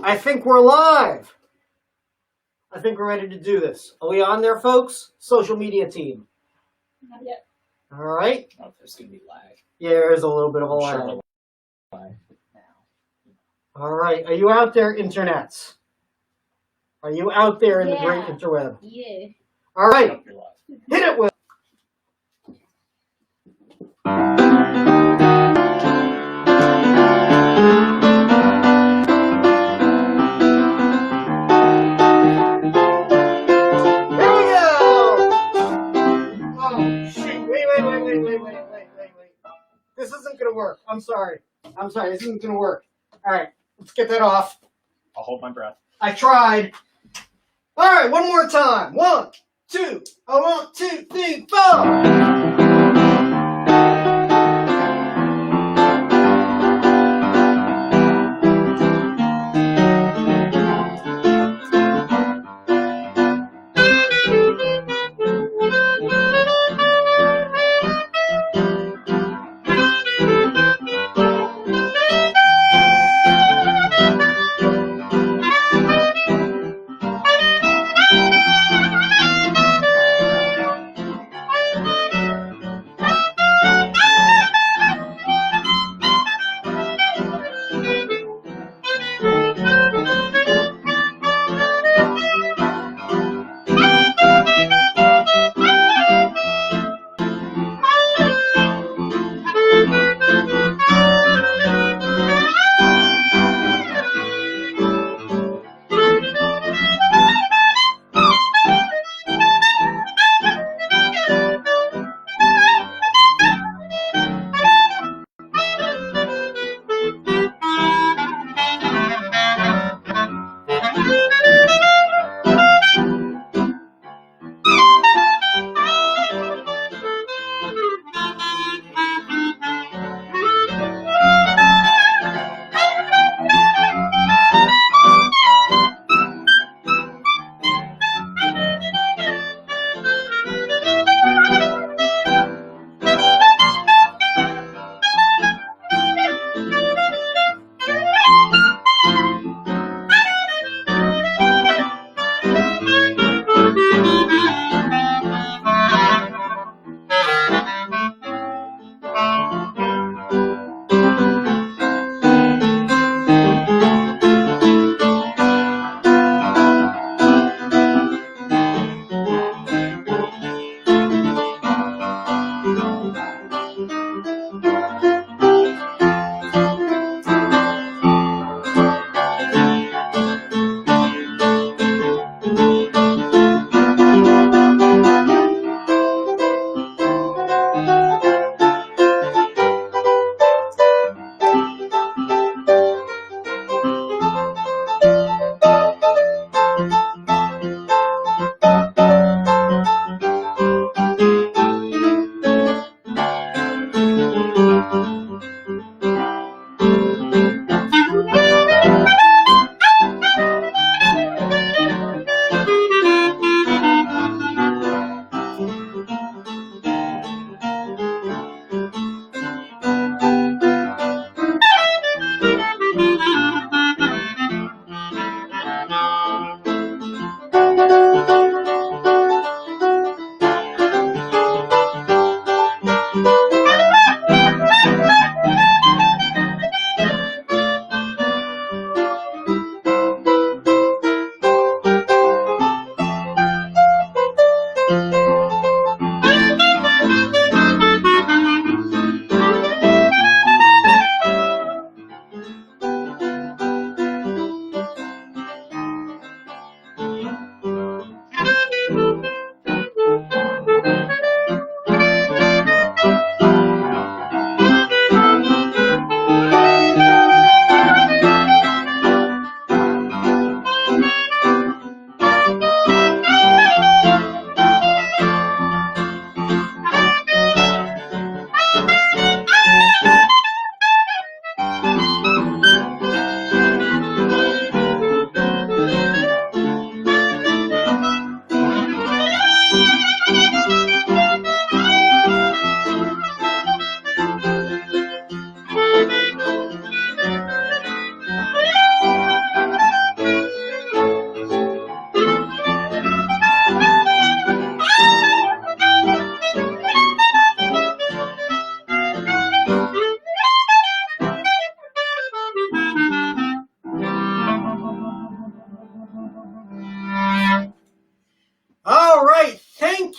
I think we're live. I think we're ready to do this. Are we on there, folks? Social media team. Not yet. All right. Oh, there's going to be lag. Yeah, there is a little bit of a lag. Sure lag now. All right. Are you out there, internets? Are you out there in the great interweb? Yeah. All right. You're live. Hit it, Will. This isn't going to work. I'm sorry. This isn't going to work. All right. Let's get that off. I'll hold my breath. I tried. All right. One more time. 1, 2. 1, 2, 3, 4.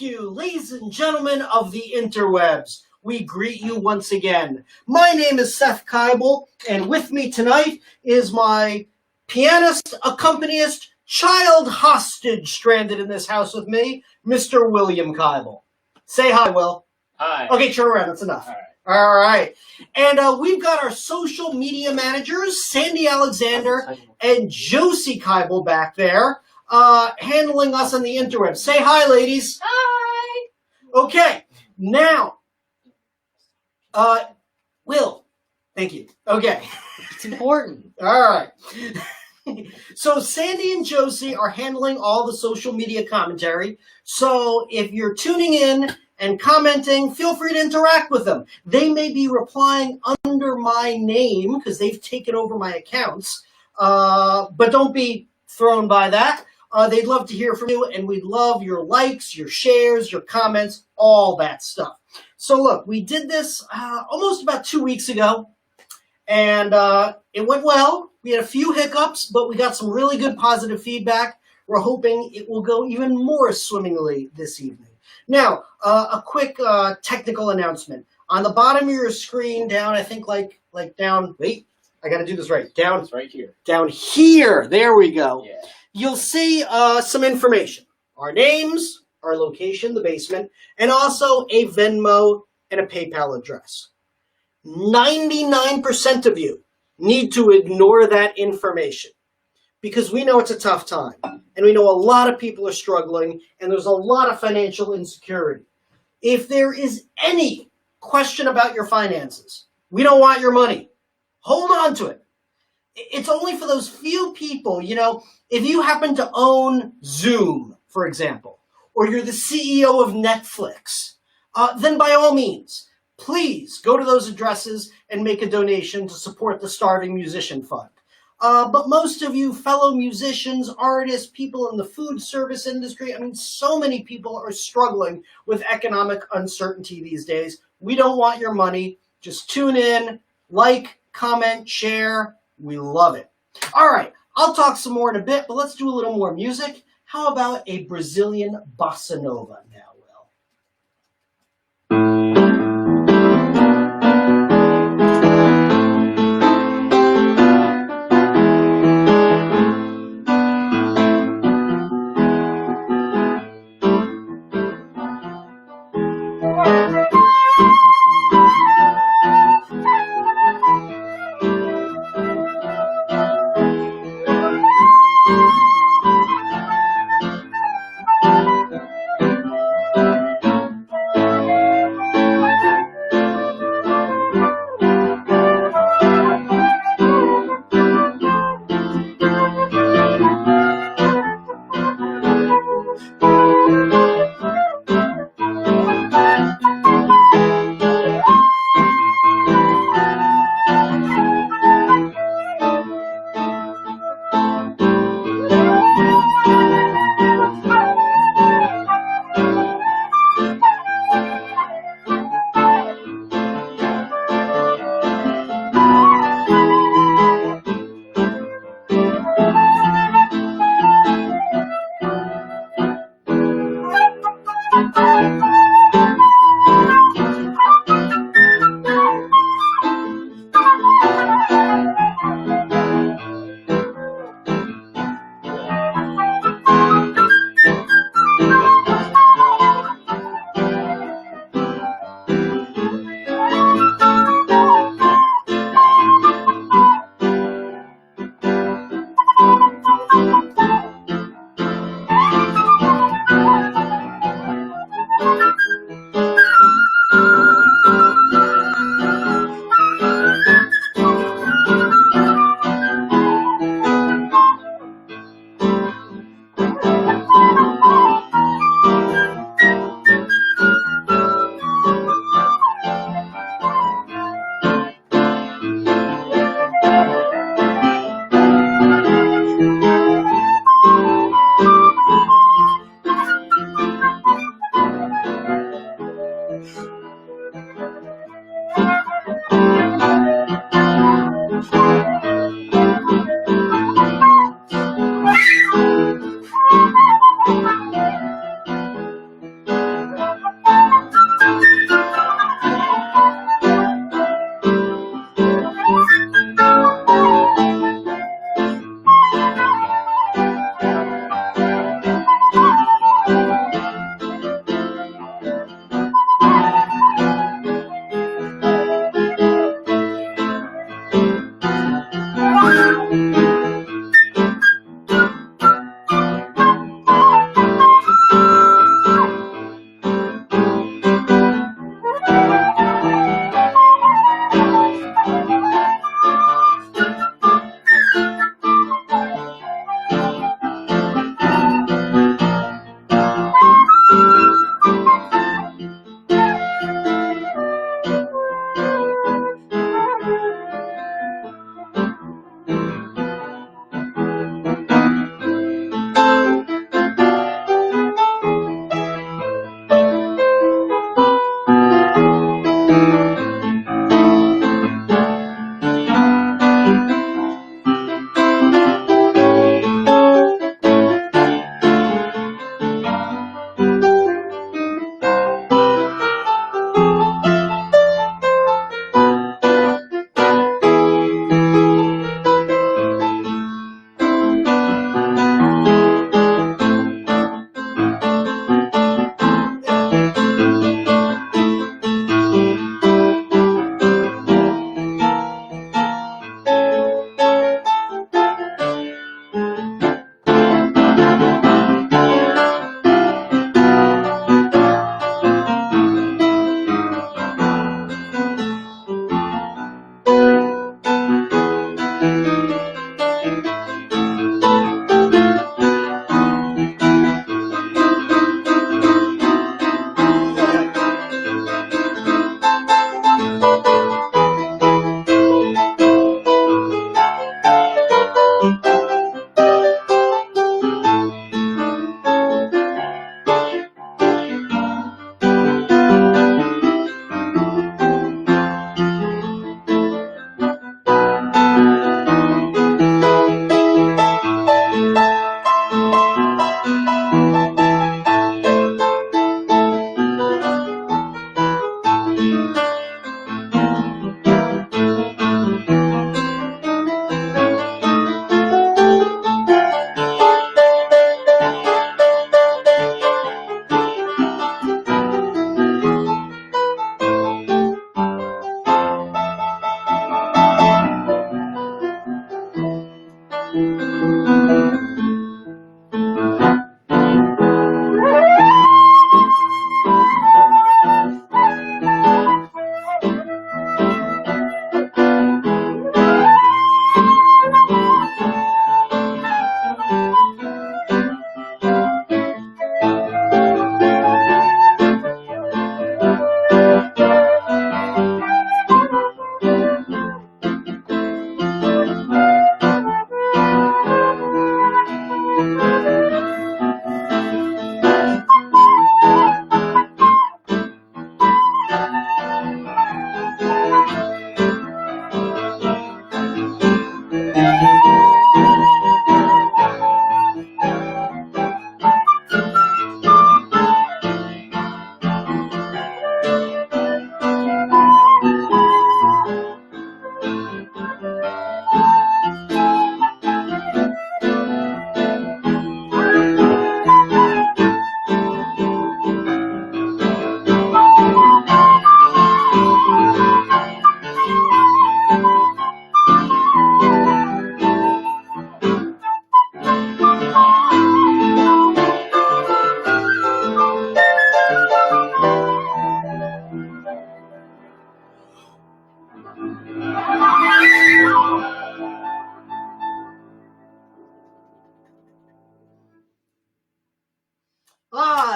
you, ladies and gentlemen of the interwebs. We greet you once again. My name is Seth Kibel, and with me tonight is my pianist, accompanist, child hostage stranded in this house with me, Mr. William Kibel. Say hi, Will. Hi. Okay, turn around. That's enough. All right. All right. And we've got our social media managers, Sandy Alexander and Josie Kibel back there, handling us on the interweb. Say hi, ladies. Hi. Okay. Now, Will, thank you. Okay. It's important. All right. So Sandy and Josie are handling all the social media commentary. So if you're tuning in and commenting, feel free to interact with them. They may be replying under my name because they've taken over my accounts. But don't be thrown by that. They'd love to hear from you, and we'd love your likes, your shares, your comments, all that stuff. So look, we did this almost about 2 weeks ago, and it went well. We had a few hiccups, but we got some really good positive feedback. We're hoping it will go even more swimmingly this evening. Now, a quick technical announcement. On the bottom of your screen, down, I think like down, wait, I got to do this right. Down, It's right here. down here, there we go. Yeah. You'll see some information. Our names, our location, the basement, and also a Venmo and a PayPal address. 99% of you need to ignore that information because we know it's a tough time, and we know a lot of people are struggling, and there's a lot of financial insecurity. If there is any question about your finances, we don't want your money. Hold on to it. It's only for those few people, if you happen to own Zoom, for example, or you're the CEO of Netflix, then by all means, please go to those addresses and make a donation to support the Starving Musician Fund. But most of you fellow musicians, artists, people in the food service industry, so many people are struggling with economic uncertainty these days. We don't want your money. Just tune in, like, comment, share. We love it. All right, I'll talk some more in a bit, but let's do a little more music. How about a Brazilian bossa nova now, Will?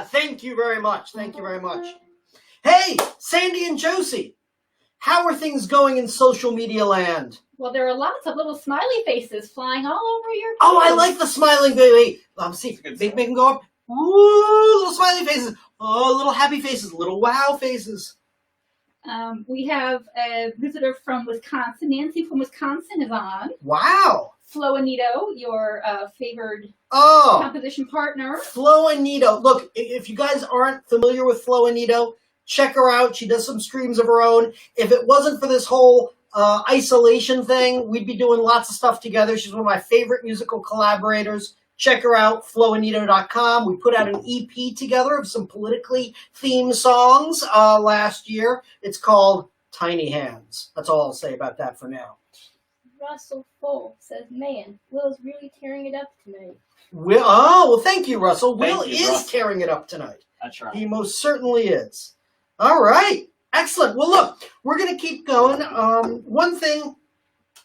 Thank you very much. Thank you very much. Hey, Sandy and Josie, how are things going in social media land? Well, there are lots of little smiley faces flying all over your Oh, I page. like the smiling baby. See, Good make stuff. them go up. Ooh, little smiley faces. Oh, little happy faces, little wow faces. We have a visitor from Wisconsin. Nancy from Wisconsin is on. Wow. Flo Anito, your favored Oh, composition partner. Flo Anito. Look, if you guys aren't familiar with Flo Anito, check her out. She does some streams of her own. If it wasn't for this whole isolation thing, we'd be doing lots of stuff together. She's one of my favorite musical collaborators. Check her out, floanito.com. We put out an EP together of some politically themed songs last year. It's called Tiny Hands. That's all I'll say about that for now. Russell Full says, man, Will's really tearing it up tonight. Well, thank you, Russell. Thank Will you, is Russell. tearing it up tonight. That's right. He most certainly is. All right. Excellent. Well, look, we're going to keep going. One thing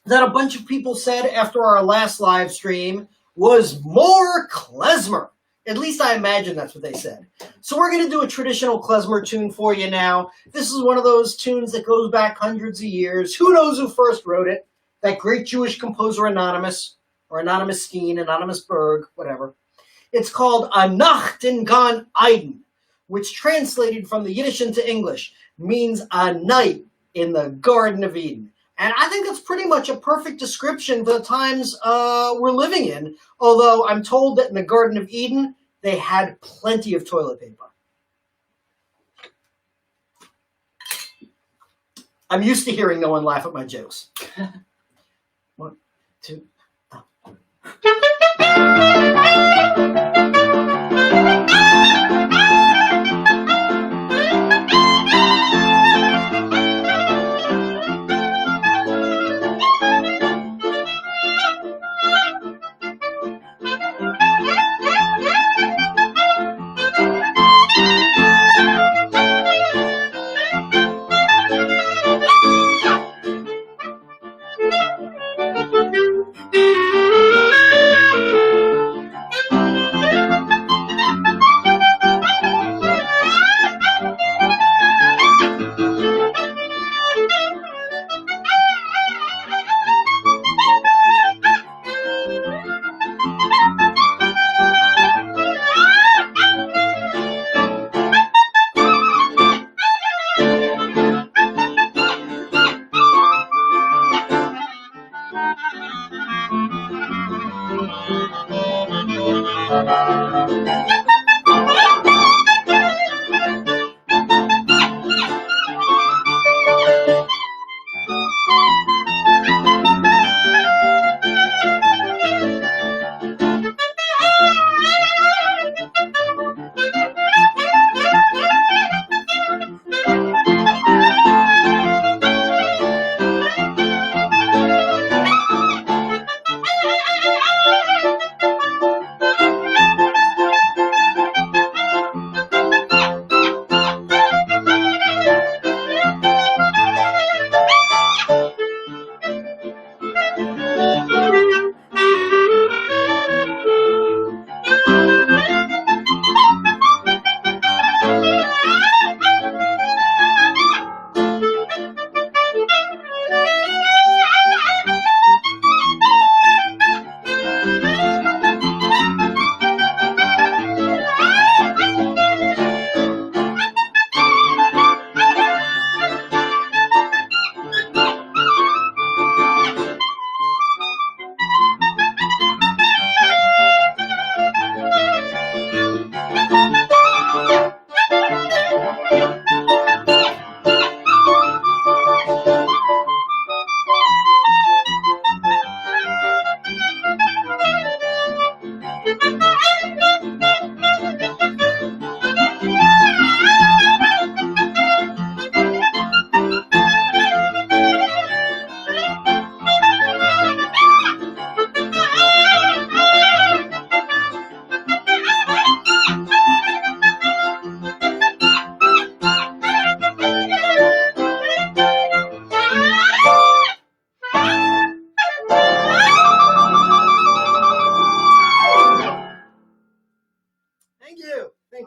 that a bunch of people said after our last live stream was more klezmer. At least I imagine that's what they said. So we're going to do a traditional klezmer tune for you now. This is one of those tunes that goes back hundreds of years. Who knows who first wrote it? That great Jewish composer Anonymous, or Anonymous Skeen, Anonymous Berg, whatever. It's called A Nacht in Gan Eden, which translated from the Yiddish into English means a night in the Garden of Eden. And I think that's pretty much a perfect description for the times we're living in, although I'm told that in the Garden of Eden, they had plenty of toilet paper. I'm used to hearing no one laugh at my jokes. 1, 2.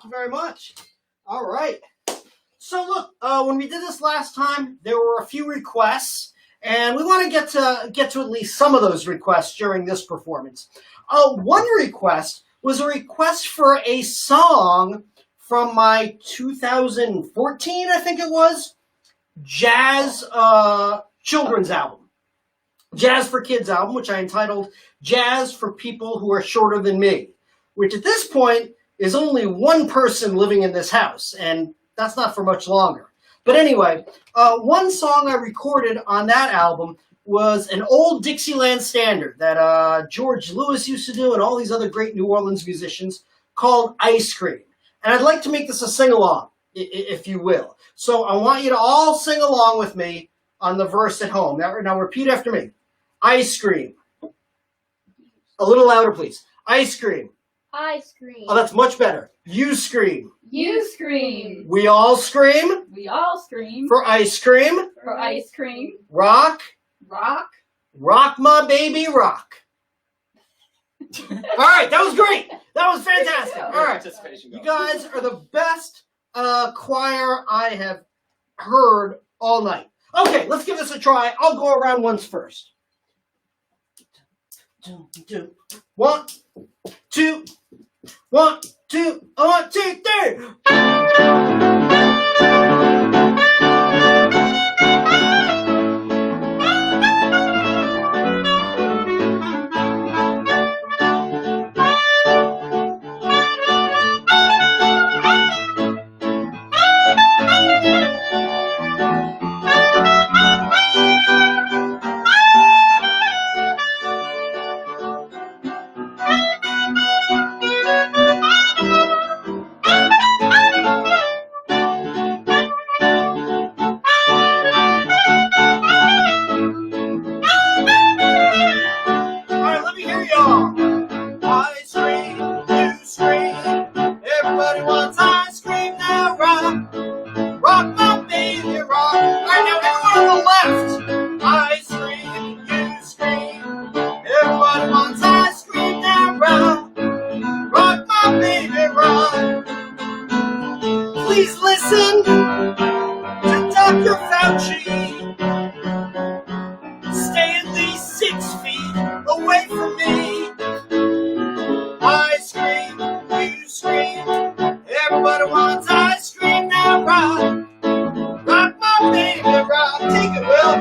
you very much. All right. So look, when we did this last time, there were a few requests, and we want to get to at least some of those requests during this performance. One request was a request for a song from my 2014, I think it was, jazz children's album. Jazz for Kids album, which I entitled Jazz for People Who Are Shorter Than Me, which at this point is only one person living in this house, and that's not for much longer. But anyway, one song I recorded on that album was an old Dixieland standard that George Lewis used to do and all these other great New Orleans musicians called Ice Cream. And I'd like to make this a sing-along, if you will. So I want you to all sing along with me on the verse at home. Now repeat after me. Ice cream. A little louder, please. Ice cream. Ice cream. Oh, that's much better. You scream. You scream. We all scream. We all scream. For ice cream. For ice cream. Rock. Rock. Rock my baby rock. All right, that was great. That was fantastic. All right. Participation You going. guys are the best choir I have heard all night. Okay, let's give this a try. I'll go around once first. 1, 2, 1, 2, 1, 2, 3. Please listen to Dr. Fauci. Stay at least 6 feet away from me. I scream, you scream. Everybody wants ice cream now. Rock, rock my baby, rock. Take it, Will.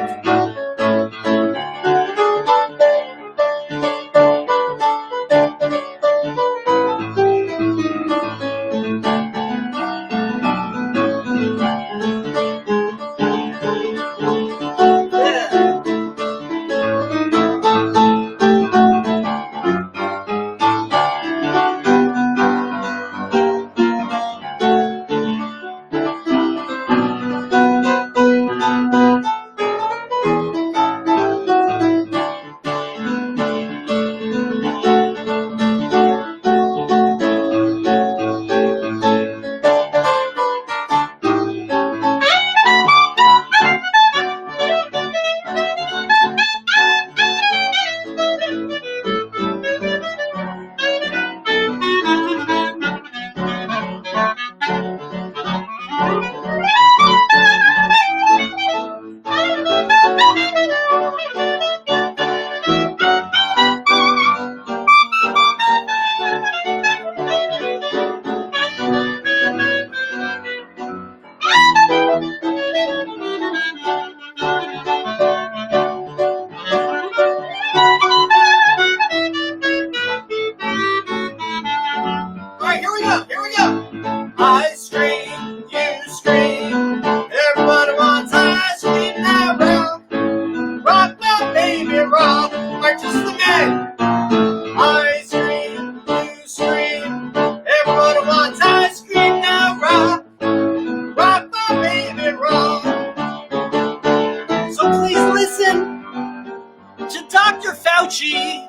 Fauci,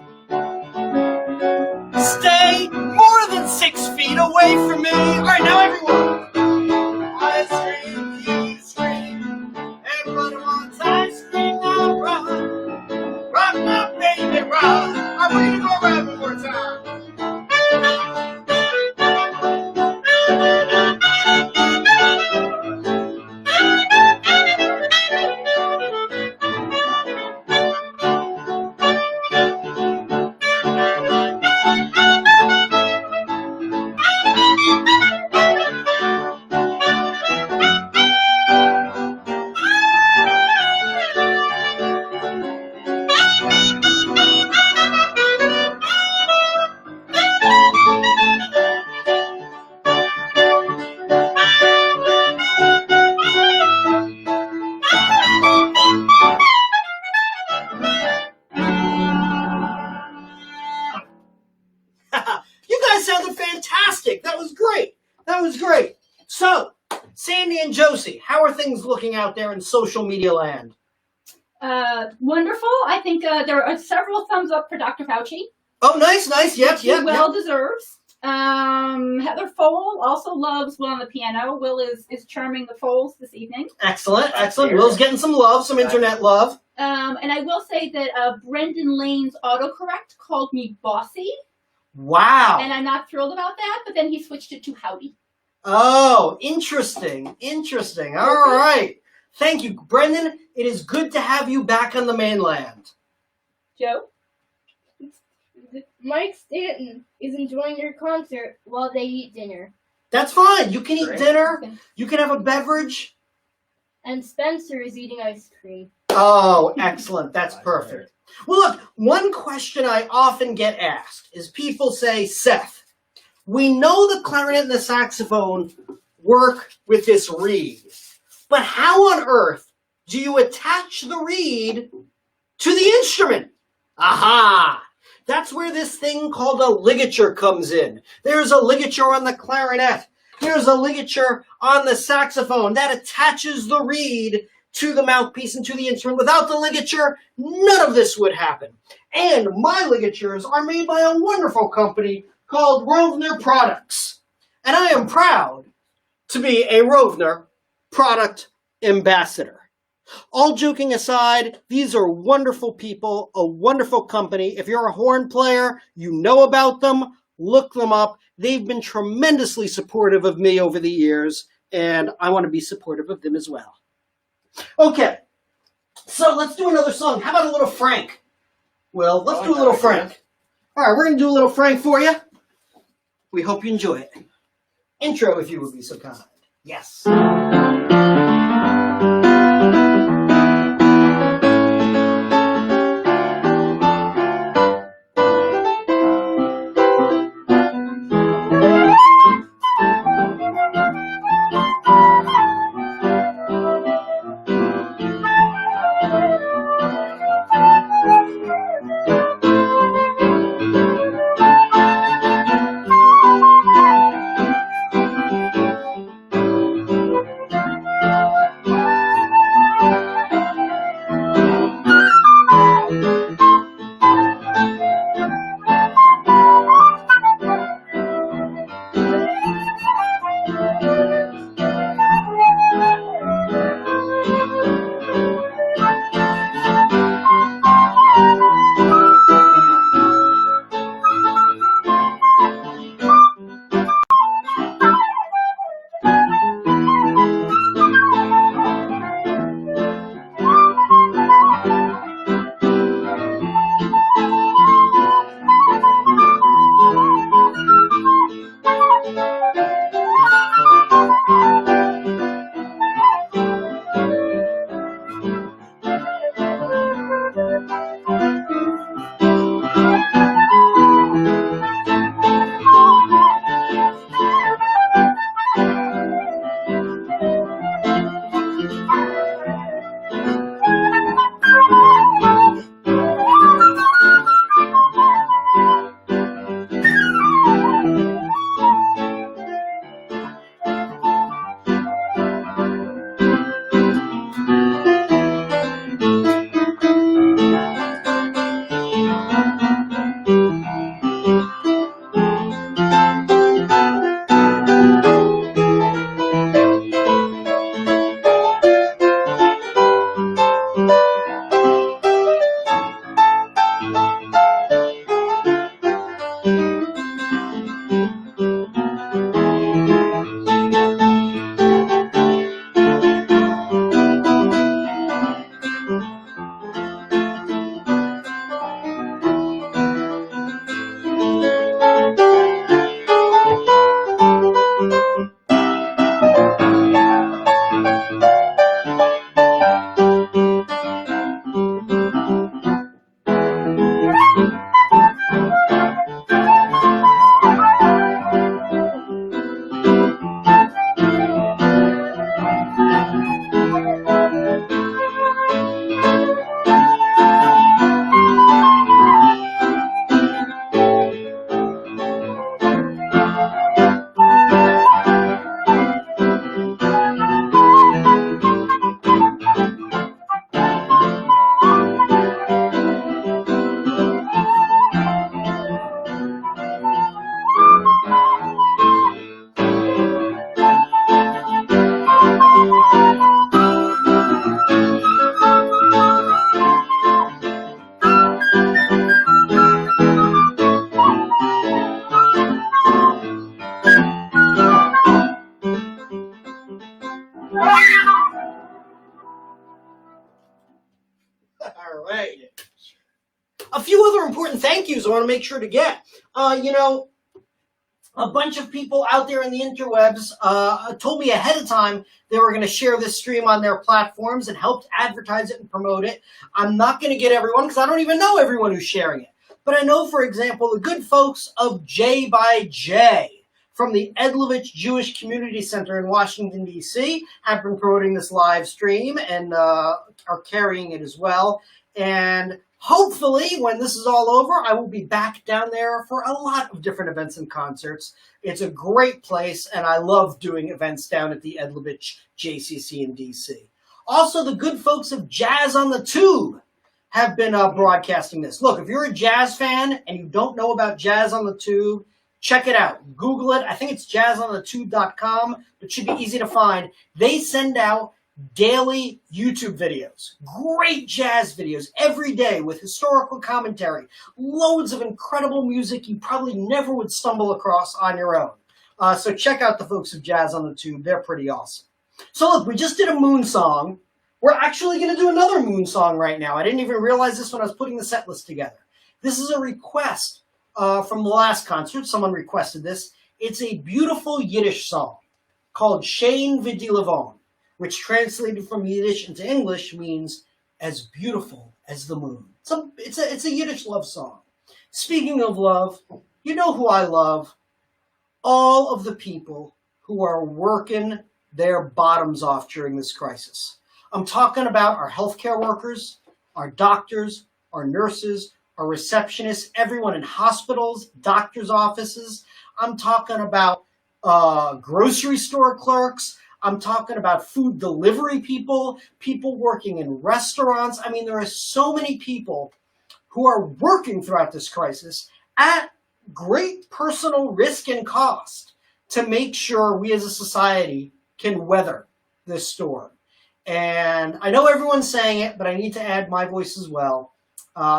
stay more than 6 feet away from me. All right, now everyone. I scream, you scream. Everybody wants ice cream now. Rock, rock my baby, rock. All right, we're gonna go around one more time. That sounded fantastic. That was great. That was great. So, Sandy and Josie, how are things looking out there in social media land? Wonderful. I think there are several thumbs up for Dr. Fauci. Oh, nice. Yep. Well deserves. Heather Foal also loves Will on the piano. Will is charming the Foals this evening. Excellent. Will's getting some love, some internet love. And I will say that Brendan Lane's autocorrect called me bossy. Wow. And I'm not thrilled about that, but then he switched it to howdy. Oh, interesting. All right. Thank you, Brendan. It is good to have you back on the mainland. Joe? Mike Stanton is enjoying your concert while they eat dinner. That's fine. You can eat Great. dinner. Okay. You can have a beverage. And Spencer is eating ice cream. Oh, excellent. That's perfect. Well, look, one question I often get asked is people say, Seth, we know the clarinet and the saxophone work with this reed, but how on earth do you attach the reed to the instrument? Aha! That's where this thing called a ligature comes in. There's a ligature on the clarinet. There's a ligature on the saxophone that attaches the reed to the mouthpiece and to the instrument. Without the ligature, none of this would happen. And my ligatures are made by a wonderful company called Rovner Products. And I am proud to be a Rovner product ambassador. All joking aside, these are wonderful people, a wonderful company. If you're a horn player, you know about them, look them up. They've been tremendously supportive of me over the years, and I want to be supportive of them as well. Okay, so let's do another song. How about a little Frank? Well, let's do a little Frank. All right, we're going to do a little Frank for you. We hope you enjoy it. Intro, if you would be so kind. Yes. thank yous I want to make sure to get. You know, a bunch of people out there in the interwebs told me ahead of time they were going to share this stream on their platforms and helped advertise it and promote it. I'm not going to get everyone because I don't even know everyone who's sharing it. But I know, for example, the good folks of J by J from the Edlovich Jewish Community Center in Washington, D.C. have been promoting this live stream and are carrying it as well. And hopefully, when this is all over, I will be back down there for a lot of different events and concerts. It's a great place, and I love doing events down at the Edlovich JCC in D.C. Also, the good folks of Jazz on the Tube have been broadcasting this. Look, if you're a jazz fan and you don't know about Jazz on the Tube, check it out. Google it. I think it's jazzonthetube.com. It should be easy to find. They send out daily YouTube videos. Great jazz videos every day with historical commentary. Loads of incredible music you probably never would stumble across on your own. So check out the folks of Jazz on the Tube. They're pretty awesome. So look, we just did a Moon song. We're actually going to do another Moon song right now. I didn't even realize this when I was putting the set list together. This is a request from the last concert. Someone requested this. It's a beautiful Yiddish song called Shein V'di Levon, which translated from Yiddish into English means as beautiful as the moon. It's a Yiddish love song. Speaking of love, you know who I love? All of the people who are working their bottoms off during this crisis. I'm talking about our healthcare workers, our doctors, our nurses, our receptionists, everyone in hospitals, doctors' offices. I'm talking about grocery store clerks. I'm talking about food delivery people, people working in restaurants. I mean, there are so many people who are working throughout this crisis at great personal risk and cost to make sure we as a society can weather this storm. And I know everyone's saying it, but I need to add my voice as well.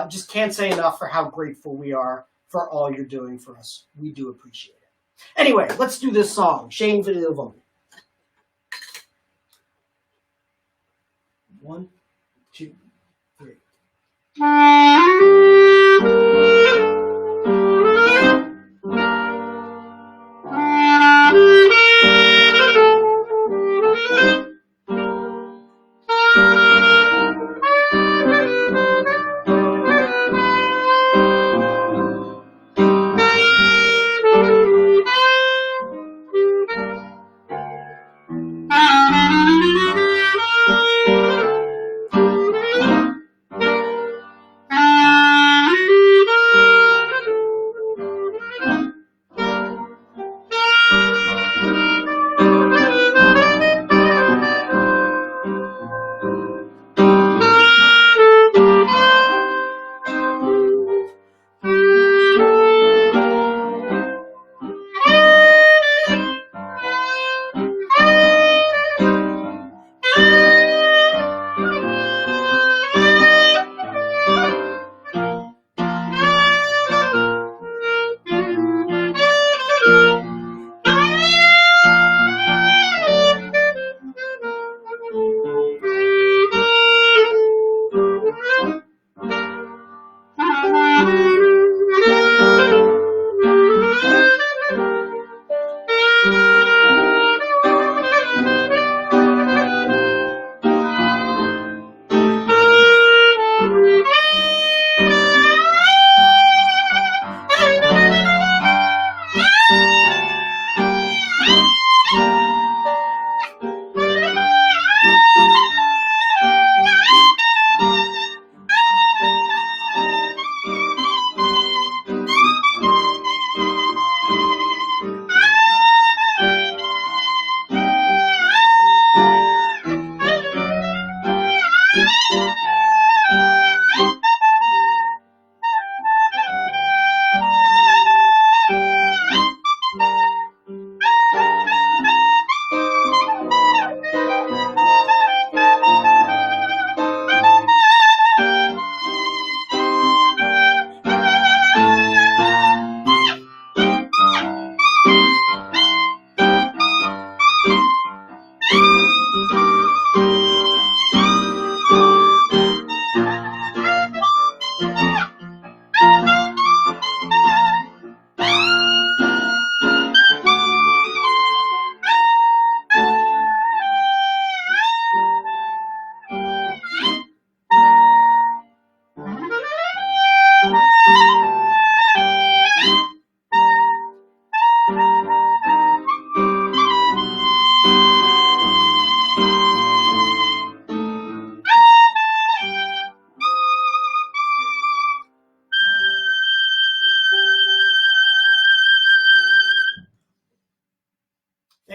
Just can't say enough for how grateful we are for all you're doing for us. We do appreciate it. Anyway, let's do this song, Shein V'di Levon. 1, 2, 3.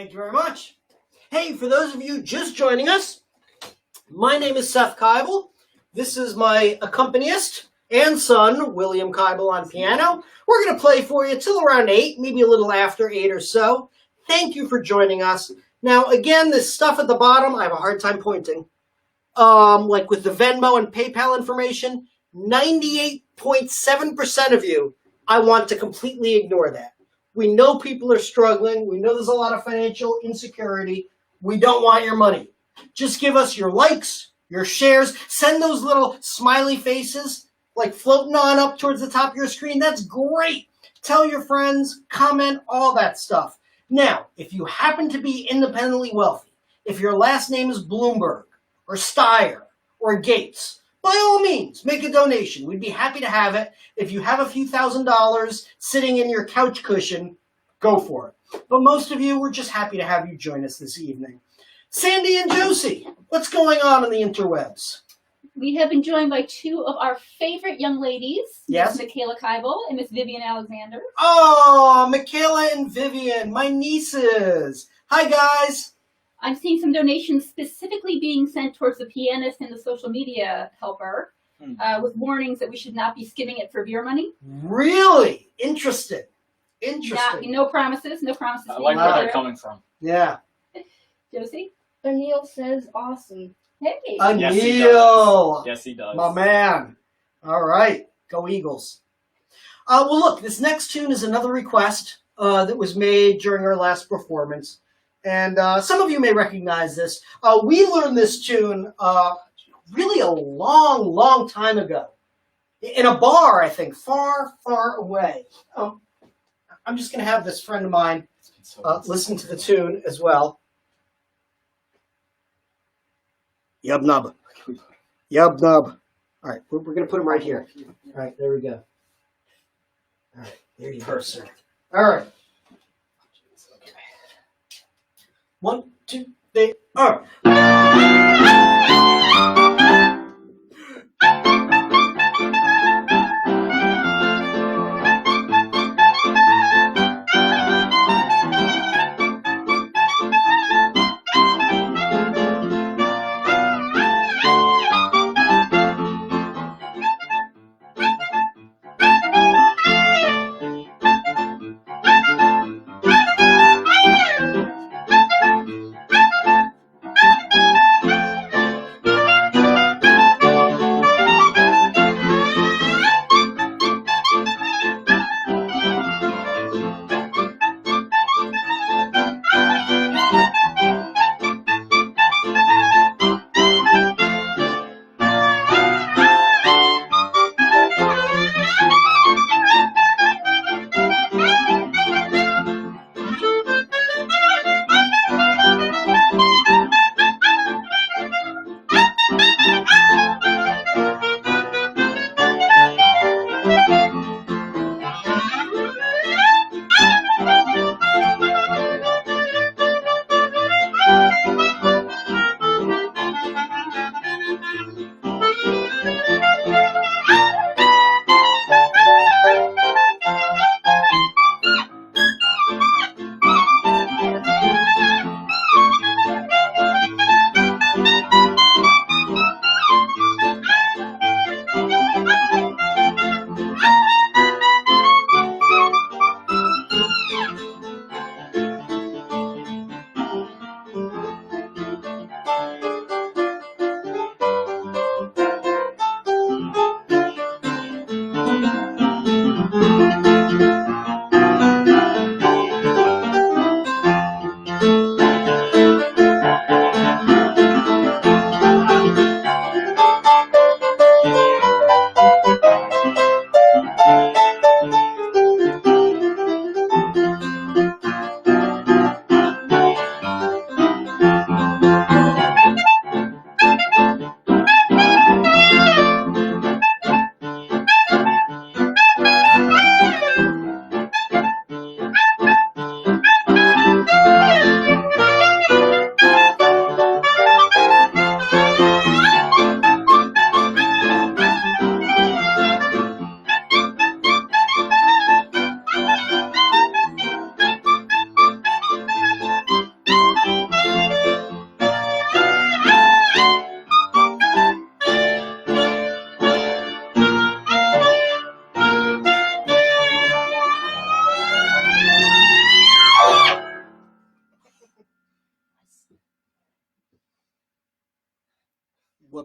Thank you very much. Hey, for those of you just joining us, my name is Seth Kibel. This is my accompanist and son, William Kibel, on piano. We're going to play for you till around 8, maybe a little after 8 or so. Thank you for joining us. Now, again, this stuff at the bottom, I have a hard time pointing. Like with the Venmo and PayPal information, 98.7% of you, I want to completely ignore that. We know people are struggling. We know there's a lot of financial insecurity. We don't want your money. Just give us your likes, your shares. Send those little smiley faces like floating on up towards the top of your screen. That's great. Tell your friends, comment, all that stuff. Now, if you happen to be independently wealthy, if your last name is Bloomberg or Steyer or Gates, by all means, make a donation. We'd be happy to have it. If you have a few $1,000s sitting in your couch cushion, go for it. But most of you, we're just happy to have you join us this evening. Sandy and Josie, what's going on the interwebs? We have been joined by two of our favorite young ladies, Yes. Miss Michaela Kibel and Miss Vivian Alexander. Oh, Michaela and Vivian, my nieces. Hi, guys. I'm seeing some donations specifically being sent towards the pianist and the social media helper, with warnings that we should not be skimming it for beer money. Really? Interesting. Interesting. No promises. No promises. I being like where made they're there. coming from. Yeah. Josie? Anil says awesome. Hey. Yes, he Anil. does. Yes, he does. My man. All right. Go Eagles. Well, look, this next tune is another request that was made during our last performance. And some of you may recognize this. We learned this tune really a long, long time ago. In a bar, I think, far, far away. I'm just going to have this friend of mine listen to the tune as well. Yub nub. Yub nub. All right, we're going to put him right here. All right, there we go. All right, there you go, sir. All right. 1, 2, 3, 4.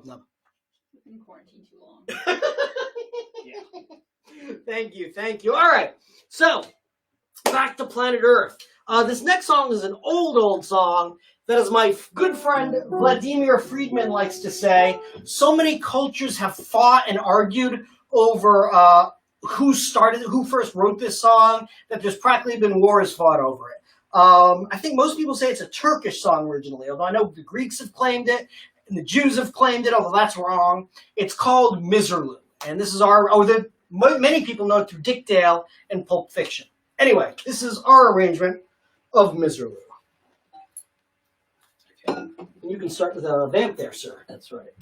them. We've been quarantined too long. Thank you. All right, so back to planet Earth. This next song is an old song that, as my good friend Vladimir Friedman likes to say, so many cultures have fought and argued over who first wrote this song, that there's practically been wars fought over it. I think most people say it's a Turkish song originally, although I know the Greeks have claimed it, and the Jews have claimed it, although that's wrong. It's called Miserlou, and this is many people know it through Dick Dale and Pulp Fiction. Anyway, this is our arrangement of Miserlou. Okay. And you can start with a vamp there, sir. That's right.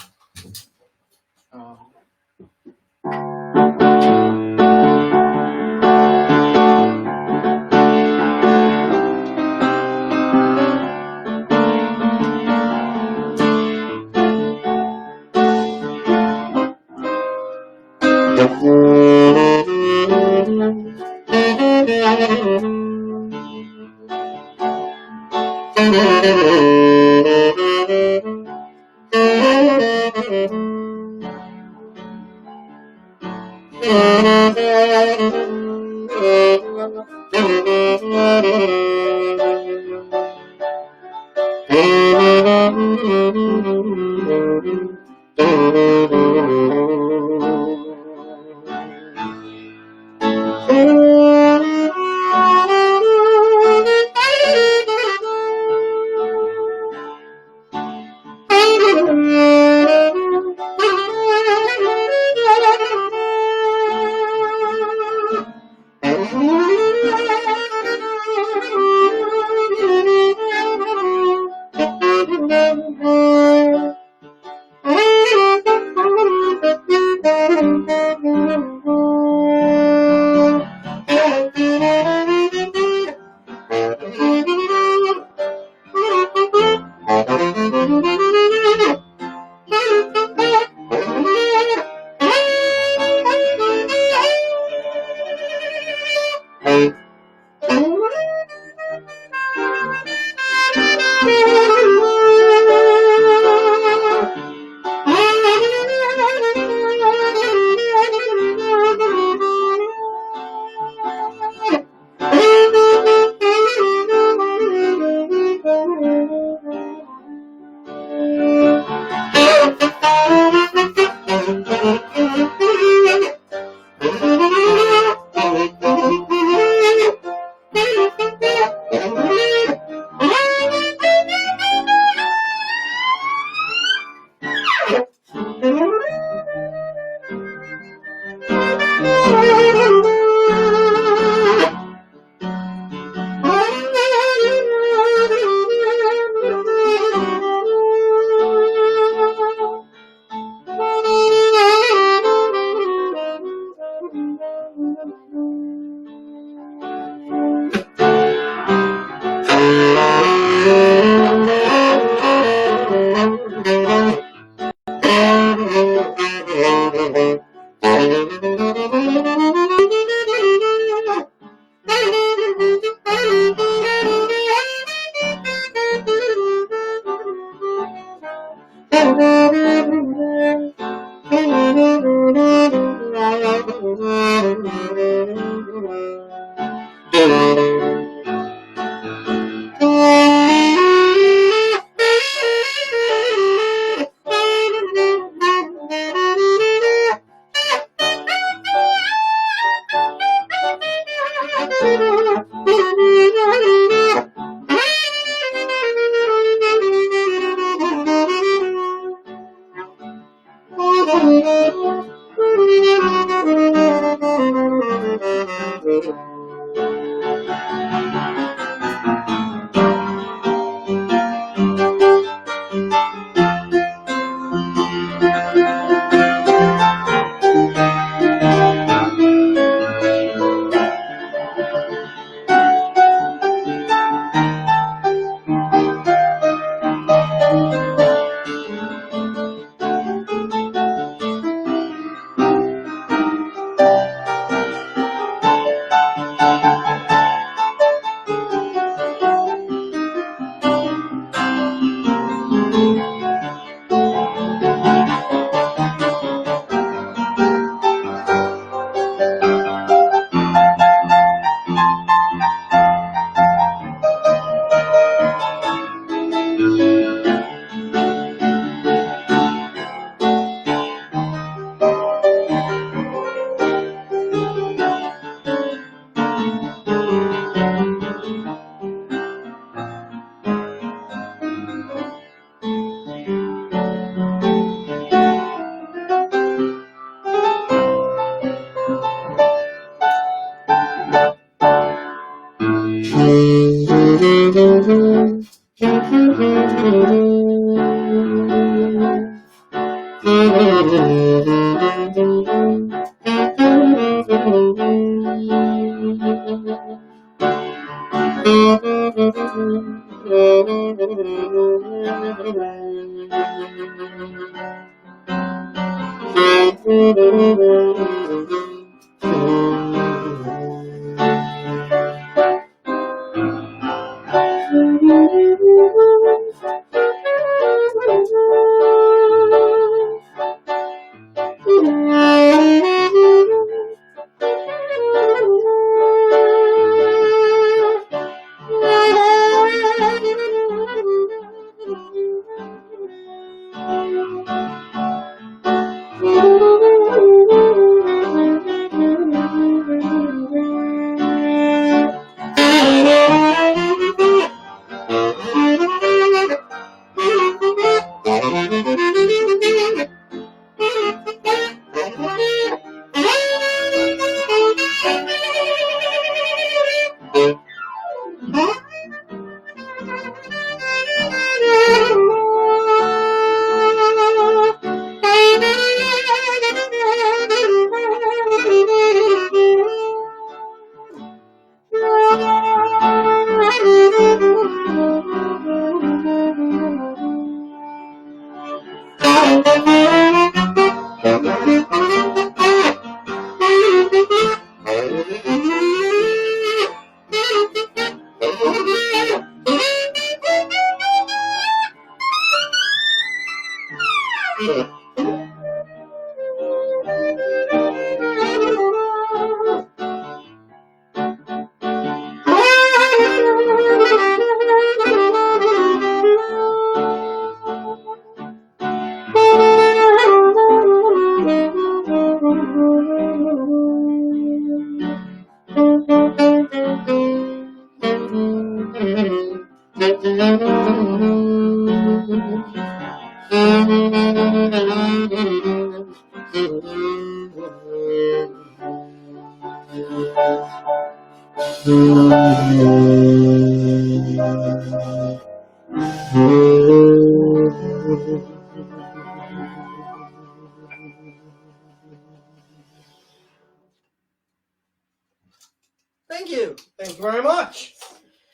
Thank you. Thank you very much.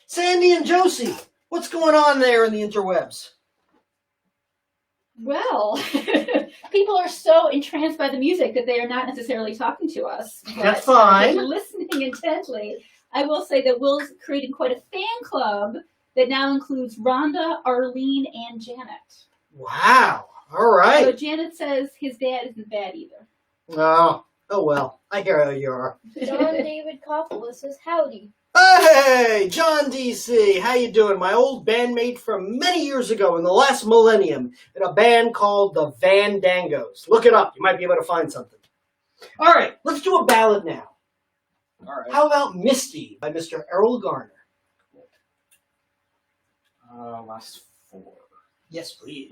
Sandy and Josie, what's going on there in the interwebs? Well, people are so entranced by the music that they are not necessarily talking to us. That's but fine. they're listening intently. I will say that Will's created quite a fan club that now includes Rhonda, Arlene, and Janet. Wow. All So right. Janet says his dad isn't bad either. Oh well. I hear how you are. John David Koppel says howdy. Hey, John DC. How you doing? My old bandmate from many years ago in the last millennium in a band called the Van Dangos. Look it up. You might be able to find something. All right. Let's do a ballad now. All right. How about Misty by Mr. Errol Garner? Last 4. Yes, please.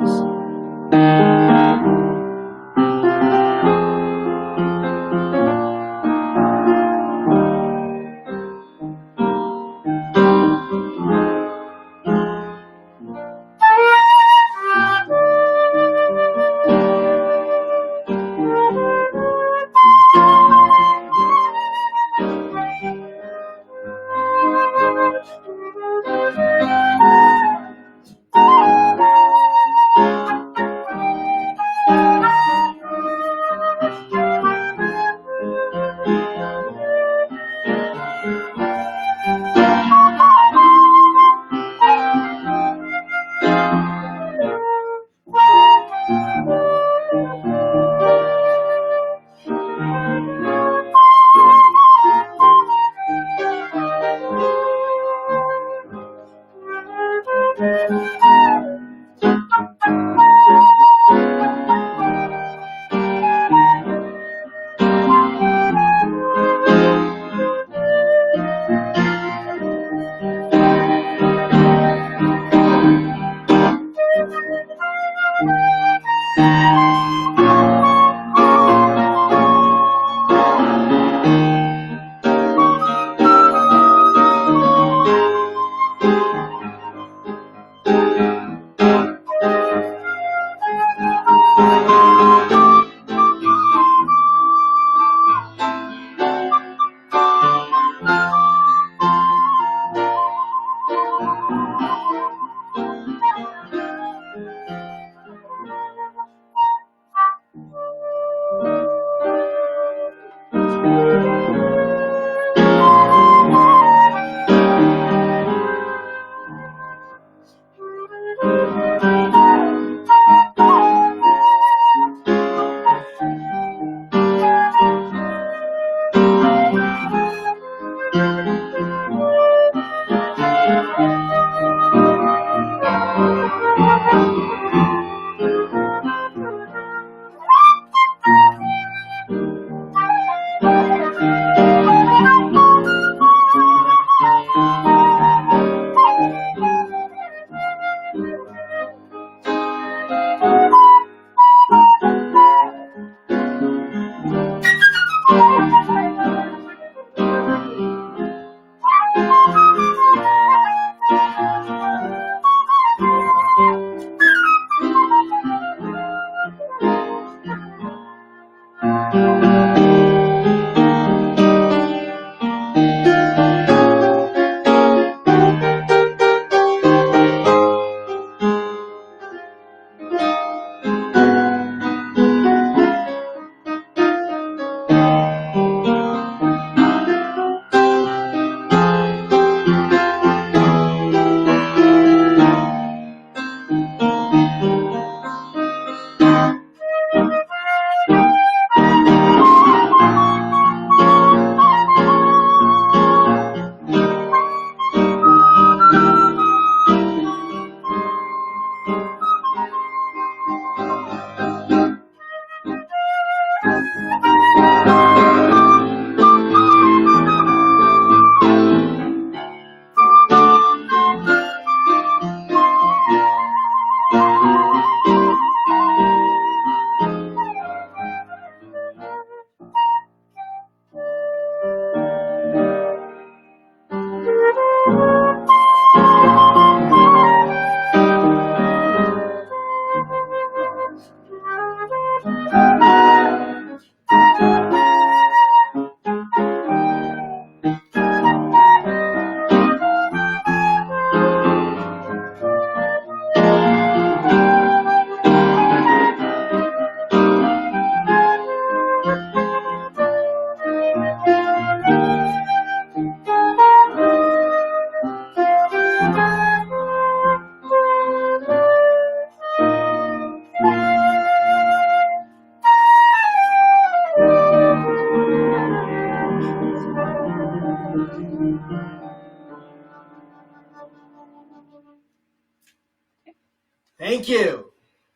Thank you.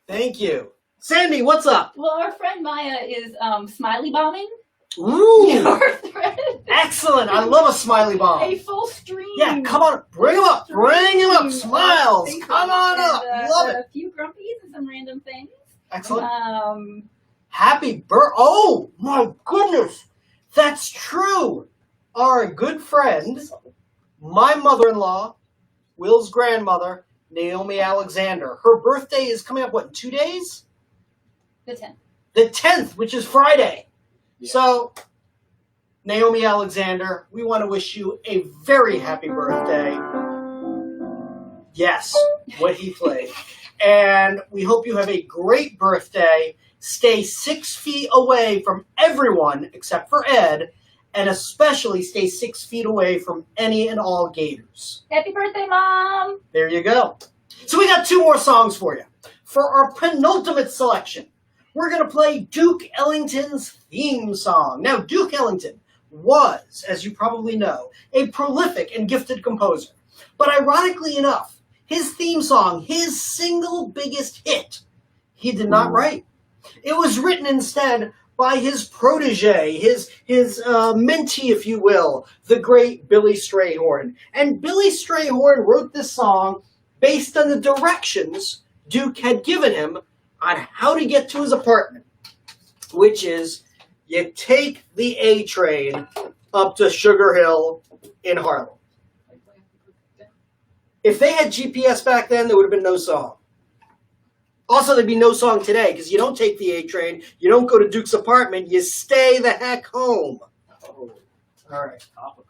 Thank you. Sandy, what's up? Well, our friend Maya is smiley bombing Ooh, your thread. excellent. I love a smiley bomb. A full stream. Yeah, come on. Bring them up. Bring them up. Smiles. Come on up. Love it. A few grumpies and some random things. Excellent. Um, Happy Oh, my goodness. That's true. Our good friend, my mother-in-law, Will's grandmother, Naomi Alexander. Her birthday is coming up, what, in 2 days? the 10th. The 10th, which is Friday. Yeah. So, Naomi Alexander, we want to wish you a very happy birthday. Yes, what he played. And we hope you have a great birthday. Stay 6 feet away from everyone except for Ed, and especially stay 6 feet away from any and all gators. Happy birthday, Mom! There you go. So we got 2 more songs for you. For our penultimate selection, we're going to play Duke Ellington's theme song. Now, Duke Ellington was, as you probably know, a prolific and gifted composer. But ironically enough, his theme song, his single biggest hit, he did not write. It was written instead by his protege, his mentee, if you will, the great Billy Strayhorn. And Billy Strayhorn wrote this song based on the directions Duke had given him on how to get to his apartment, which is you take the A train up to Sugar Hill in Harlem. If they had GPS back then, there would have been no song. Also, there'd be no song today, because you don't take the A train, you don't go to Duke's apartment, you stay the heck home. Oh, All right. topical.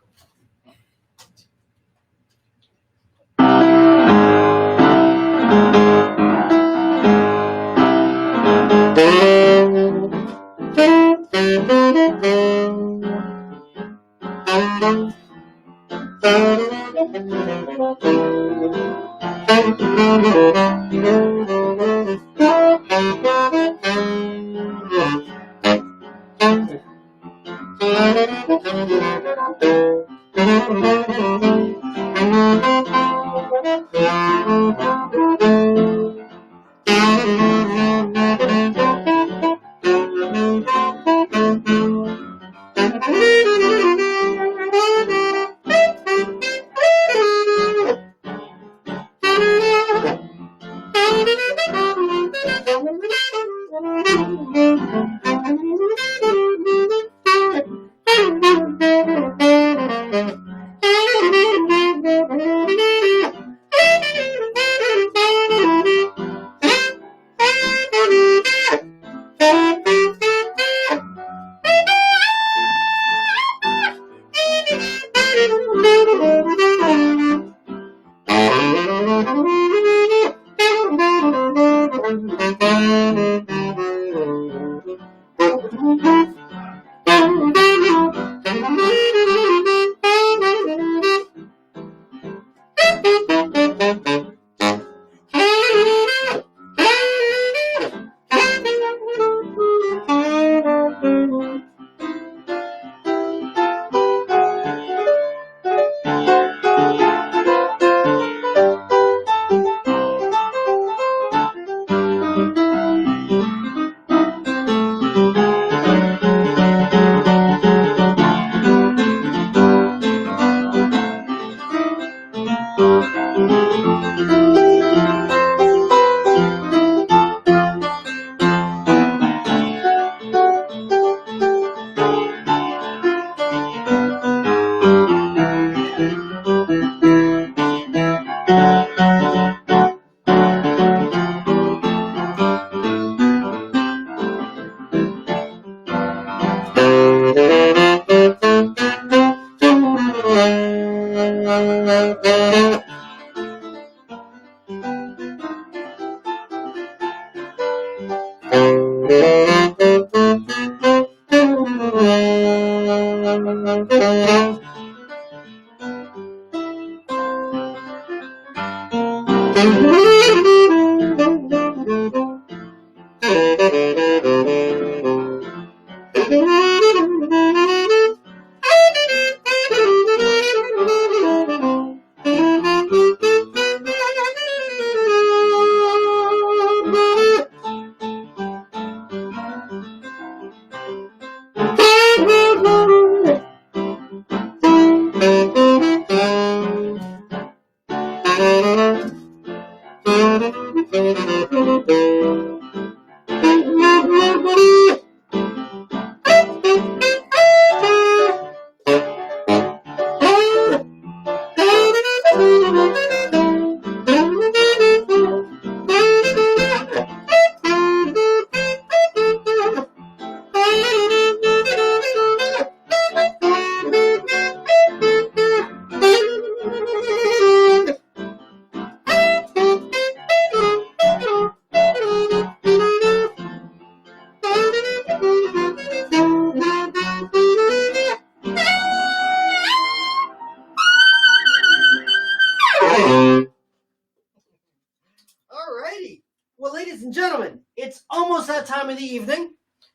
Alrighty. Well, ladies and gentlemen, it's almost that time of the evening.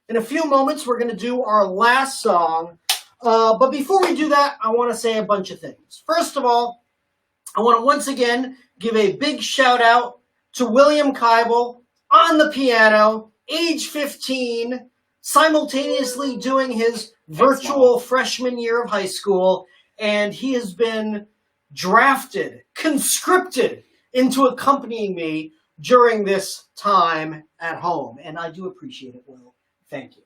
In a few moments, we're going to do our last song. But before we do that, I want to say a bunch of things. First of all, I want to once again give a big shout out to William Kibel on the piano, age 15, simultaneously doing his virtual freshman year of high school, and he has been drafted, conscripted into accompanying me during this time at home. And I do appreciate it, Will. Thank you.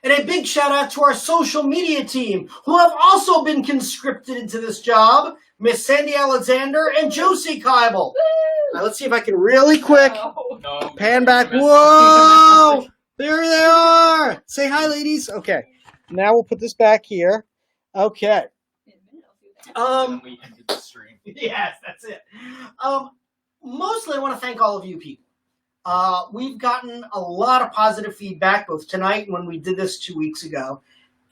And a big shout out to our social media team, who have also been conscripted into this job, Miss Sandy Alexander and Josie Kibel. Now let's see if I can really quick No. pan back. Whoa! There they are! Say hi, ladies. Okay. Now we'll put this back here. Okay. When we ended the stream. Yes, that's it. Mostly I want to thank all of you people. We've gotten a lot of positive feedback, both tonight and when we did this 2 weeks ago,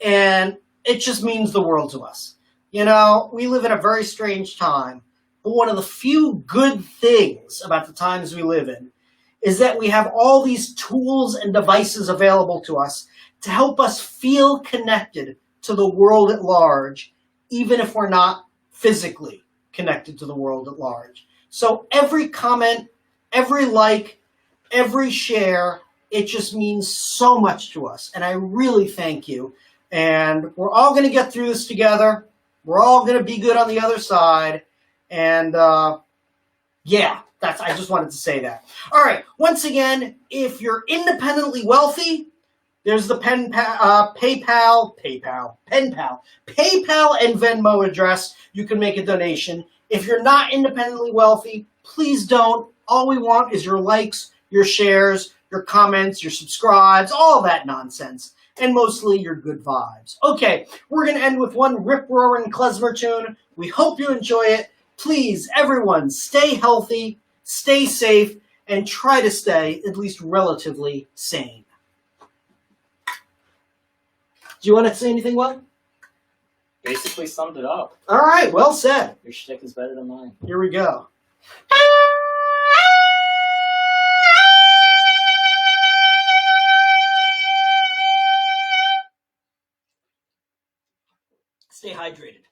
and it just means the world to us. You know, we live in a very strange time, but one of the few good things about the times we live in is that we have all these tools and devices available to us to help us feel connected to the world at large, even if we're not physically connected to the world at large. So every comment, every like, every share, it just means so much to us. And I really thank you. And we're all going to get through this together. We're all going to be good on the other side. And yeah, I just wanted to say that. All right. Once again, if you're independently wealthy, there's the PayPal and Venmo address. You can make a donation. If you're not independently wealthy, please don't. All we want is your likes, your shares, your comments, your subscribes, all that nonsense, and mostly your good vibes. Okay, we're going to end with one rip-roaring klezmer tune. We hope you enjoy it. Please, everyone, stay healthy, stay safe, and try to stay at least relatively sane. Do you want to say anything, Will? Basically summed it up. All right, well said. Your shtick is better than mine. Here we go. Stay hydrated.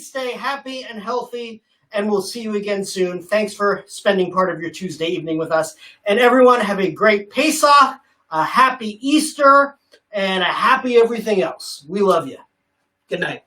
stay happy and healthy, and we'll see you again soon. Thanks for spending part of your Tuesday evening with us. And everyone, have a great Pesach, a happy Easter, and a happy everything else. We love you. Good night.